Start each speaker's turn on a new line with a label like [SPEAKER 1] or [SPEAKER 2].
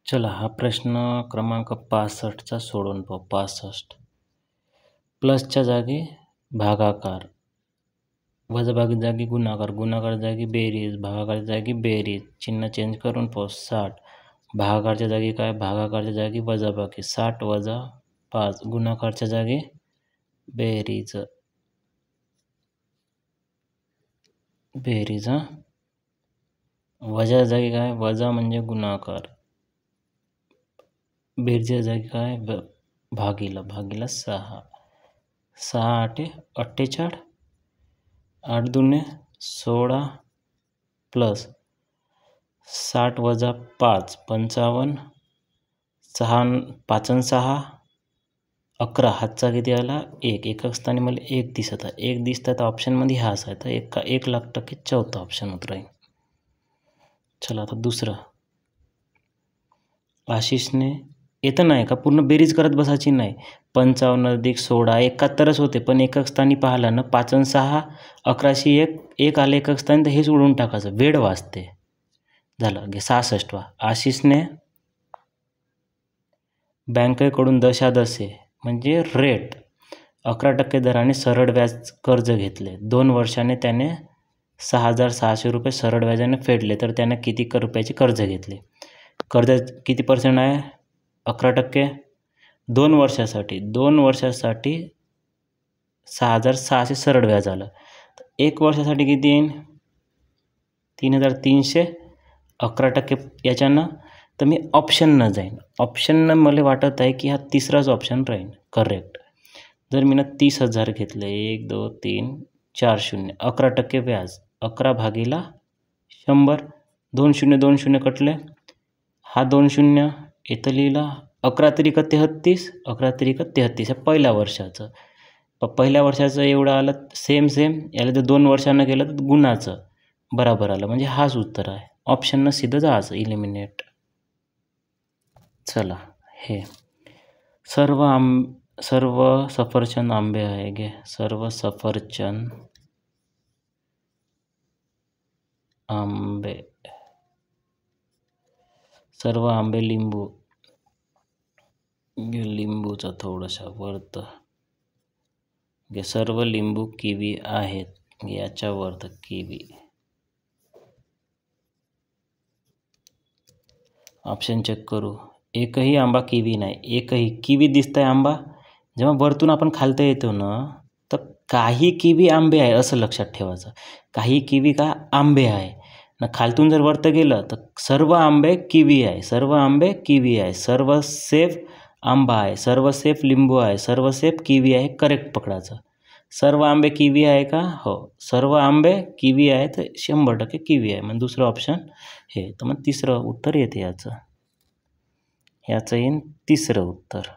[SPEAKER 1] चला हा प्रश्न क्रमांक 65चा सोडून पाहू. 65 प्लसच्या जागी भागाकार, वजाबाकी जागी गुणाकार, गुणाकार जागी बेरीज, भागाकार जागी बेरीज. चिन्ह चेंज करून पाहू. 60 भागाकारच्या जागी काय? भागाकारच्या जागी वजाबाकी, 60 वजा 5. गुणाकारच्या जागी बेरीज, बेरीज. वजा जागी काय? वजा म्हणजे गुणाकार. बेरच्या जागी काय? भागीला, भागीला 6. 6 आठे 48, 8 दुने 16 प्लस 60 वजा 5 55, 6 5 आणि 6 11. हातचा किती आला? 1. एकक स्थानी मला 1 दिसत आहे. 1 दिसत आहे तर ऑप्शनमध्ये हाच आहे, तर 1,00,000% चौथा ऑप्शन होत राहील. चला आता दुसरं. आशिषने येतं नाही का पूर्ण बेरीज करत बसायची नाही. 55 अधिक 16 71च होते, पण एकक स्थानी पाहिला ना 5 आणि 6 11शी 1 आले एकक स्थानी, तर हेच उडून टाकायचं, वेळ वाचते. झालं. 66वा. आशिषने बँकेकडून दशादशे म्हणजे रेट 11% दराने सरळ व्याज कर्ज घेतले. 2 वर्षाने त्याने 6,600 रुपये सरळ व्याजाने फेडले, तर त्याने किती रुपयाचे कर्ज घेतले? कर्ज किती % आहे? 11%. 2 वर्षासाठी 6,600 सरळ व्याज आलं. तर 1 वर्षासाठी किती येईल? 3,300. 11% याच्यानं, तर मी ऑप्शननं जाईन. ऑप्शननं मला वाटत आहे की हा तिसराच ऑप्शन राहील करेक्ट. जर मी 30,000 घेतले, 1 2 3 4 शून्य, 11% व्याज, 11 भागीला 100, 2 शून्य 2 शून्य कटले, हा 2 शून्य इथं लिहिला. 11 त्रिक 33, 11 त्रिक 33 हे पहिल्या वर्षाचं. पहिल्या वर्षाचं एवढं आलं सेम, याला जर 2 वर्षानं गेलं तर गुणाचं बराबर आलं, म्हणजे हाच उत्तर आहे. ऑप्शननं सिधं जायचं, इलिमिनेट. चला हे सर्व सफरचंद आंबे आहे गे. सर्व सफरचंद आंबे, सर्व आंबे लिंबू, लिंबूचा थोडासा वरत गे. सर्व लिंबू किवी आहेत, याच्या वरत किवी. ऑप्शन चेक करू. एकही आंबा किवी नाही. एकही किवी दिसतंय आंबा. जेव्हा वरतून आपण खालता येतो ना, तर काही किवी आंबे आहे असं लक्षात ठेवायचं. काही किवी का आंबे आहे ना, खालतून जर वरतं गेलं तर सर्व आंबे किवी आहे, सर्व आंबे किवी आहे, सर्व सेफ आंबा आहे, सर्व सेफ लिंबू आहे, सर्व सेफ किवी आहे. करेक्ट पकडायचं. सर्व आंबे किवी आहे का? हो, सर्व आंबे किवी आहे, तर 100% किवी आहे. मग दुसरं ऑप्शन हे. तर मग तिसरं उत्तर येते याचं. याचं येईन तिसरं उत्तर.